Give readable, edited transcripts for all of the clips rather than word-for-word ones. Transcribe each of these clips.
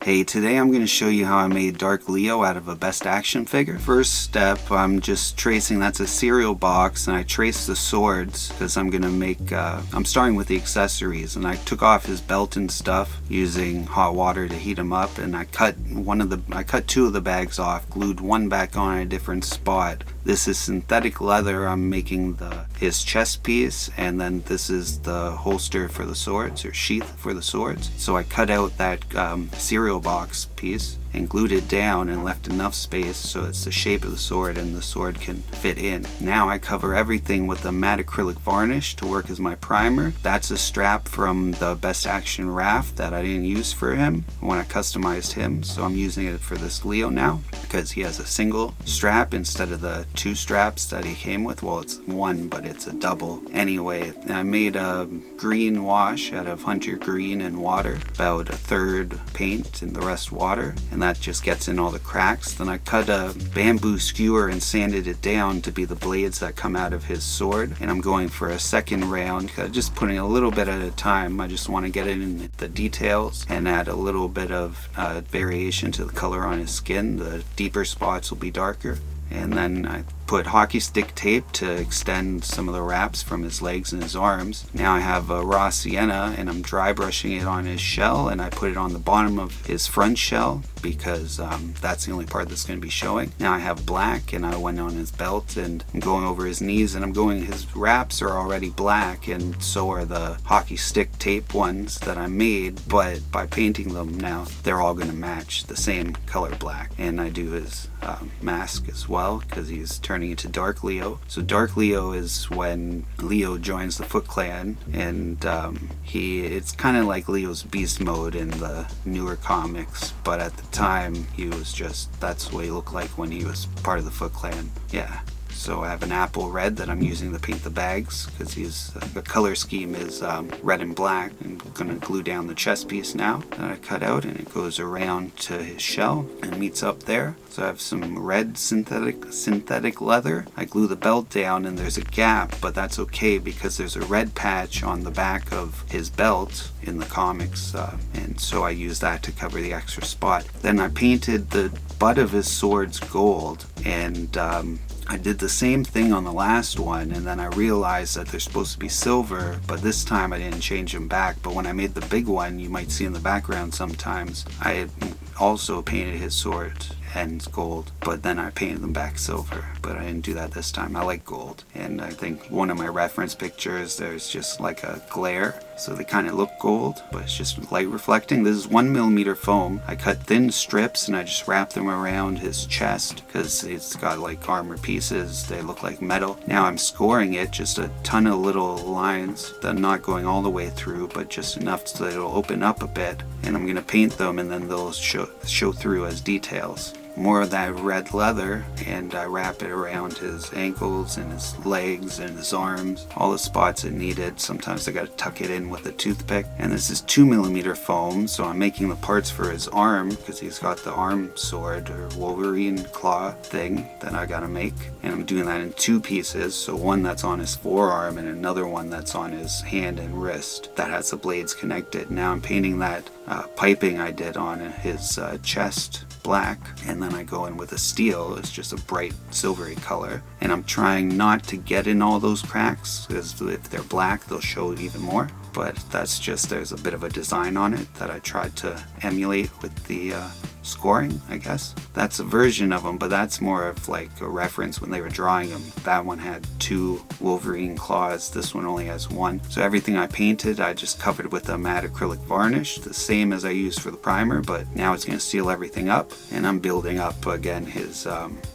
Hey, today I'm going to show you how I made Dark Leo out of a Best Action figure. First step, I'm just tracing, that's a cereal box, and I traced the swords because I'm going to make, I'm starting with the accessories, and I took off his belt and stuff using hot water to heat him up, and I cut two of the bags off, glued one back on a different spot. This is synthetic leather. I'm making his chest piece, and then this is the holster for the swords, or sheath for the swords. So I cut out that cereal box piece and glued it down and left enough space so it's the shape of the sword and the sword can fit in. Now I cover everything with a matte acrylic varnish to work as my primer. That's a strap from the Best Action raft that I didn't use for him when I customized him, so I'm using it for this Leo now because he has a single strap instead of the two straps that he came with. Well, it's one, but it's a double anyway. I made a green wash out of hunter green and water, about a third paint and the rest water, and that just gets in all the cracks. Then I cut a bamboo skewer and sanded it down to be the blades that come out of his sword, and I'm going for a second round, just putting a little bit at a time. I just want to get it in the details and add a little bit of variation to the color on his skin. The deeper spots will be darker. And then I put hockey stick tape to extend some of the wraps from his legs and his arms. Now I have a raw sienna and I'm dry brushing it on his shell, and I put it on the bottom of his front shell because that's the only part that's going to be showing. Now I have black, and I went on his belt and I'm going over his knees, and his wraps are already black, and so are the hockey stick tape ones that I made, but by painting them now they're all going to match the same color black. And I do his mask as well because he's turning into Dark Leo. So Dark Leo is when Leo joins the Foot Clan, and it's kind of like Leo's beast mode in the newer comics, but at the time that's the way he looked like when he was part of the Foot Clan. Yeah. So I have an apple red that I'm using to paint the bags because the color scheme is red and black. I'm going to glue down the chest piece now that I cut out, and it goes around to his shell and meets up there. So I have some red synthetic leather. I glue the belt down and there's a gap, but that's okay because there's a red patch on the back of his belt in the comics, and so I use that to cover the extra spot. Then I painted the butt of his swords gold, and I did the same thing on the last one, and then I realized that they're supposed to be silver, but this time I didn't change them back. But when I made the big one, you might see in the background sometimes, I had also painted his sword ends gold, but then I painted them back silver. But I didn't do that this time. I like gold, and I think one of my reference pictures, there's just like a glare, so they kind of look gold, but it's just light reflecting. This is 1mm foam. I cut thin strips and I just wrap them around his chest because it's got like armor pieces. They look like metal. Now I'm scoring it, just a ton of little lines that are not going all the way through, but just enough so that it'll open up a bit, and I'm going to paint them, and then they'll show through as details. More of that red leather, and I wrap it around his ankles and his legs and his arms, all the spots it needed. Sometimes I gotta tuck it in with a toothpick. And this is 2mm foam, so I'm making the parts for his arm because he's got the arm sword or Wolverine claw thing that I gotta make, and I'm doing that in two pieces, so one that's on his forearm and another one that's on his hand and wrist that has the blades connected. Now I'm painting that piping I did on his chest black, and then I go in with a steel. It's just a bright silvery color, and I'm trying not to get in all those cracks because if they're black they'll show even more. But that's just, there's a bit of a design on it that I tried to emulate with the scoring, I guess. That's a version of them, but that's more of like a reference when they were drawing them. That one had 2 Wolverine claws, this one only has 1. So everything I painted I just covered with a matte acrylic varnish, the same as I used for the primer, but now it's going to seal everything up. And I'm building up again his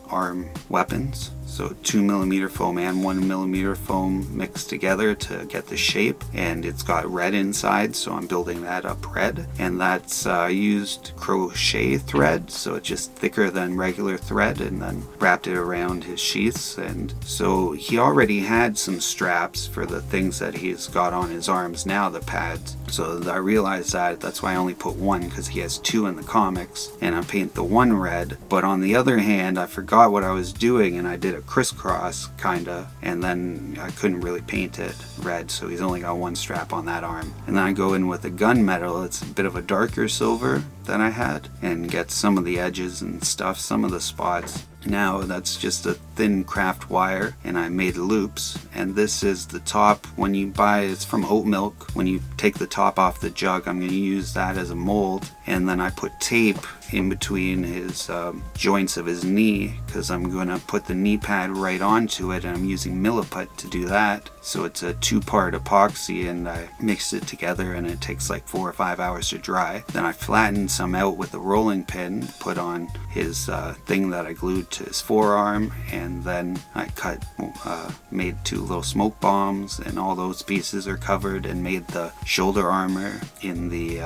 arm weapons. So 2mm foam and 1mm foam mixed together to get the shape, and it's got red inside, so I'm building that up red. And that's used crochet thread, so it's just thicker than regular thread, and then wrapped it around his sheaths. And so he already had some straps for the things that he's got on his arms now, the pads. So I realized that's why I only put 1, because he has 2 in the comics, and I paint the 1 red. But on the other hand, I forgot forgot what I was doing and I did a crisscross kinda, and then I couldn't really paint it red, so he's only got one strap on that arm. And then I go in with a gunmetal. It's a bit of a darker silver than I had, and get some of the edges and stuff, some of the spots. Now that's just a thin craft wire, and I made loops, and this is the top. When you buy, it's from oat milk, when you take the top off the jug, I'm going to use that as a mold, and then I put tape in between his joints of his knee, because I'm going to put the knee pad right onto it, and I'm using Milliput to do that. So it's a 2-part epoxy, and I mixed it together, and it takes like 4 or 5 hours to dry. Then I flattened some out with a rolling pin, put on his thing that I glued to his forearm, and then I made 2 little smoke bombs, and all those pieces are covered, and made the shoulder armor in the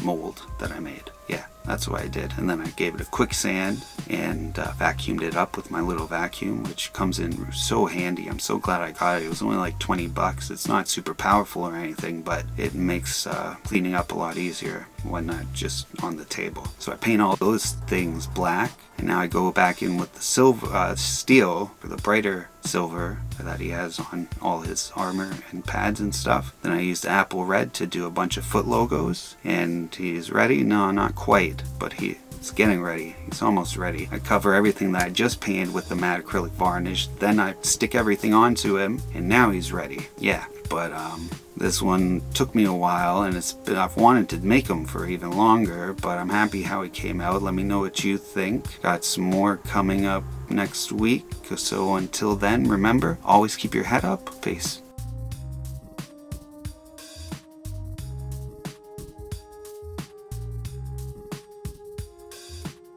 mold that I made. Yeah, that's what I did. And then I gave it a quick sand and vacuumed it up with my little vacuum, which comes in so handy. I'm so glad I got it. It was only like 20 bucks. It's not super powerful or anything, but it makes cleaning up a lot easier when not just on the table. So I paint all those things black, and now I go back in with the silver, steel, for the brighter silver that he has on all his armor and pads and stuff. Then I used apple red to do a bunch of foot logos, and he's ready. No, not quite, but he's getting ready. He's almost ready. I cover everything that I just painted with the matte acrylic varnish, then I stick everything onto him, and now he's ready. Yeah, but this one took me a while, and I've wanted to make them for even longer, but I'm happy how it came out. Let me know what you think. Got some more coming up next week, so until then, remember, always keep your head up. Peace.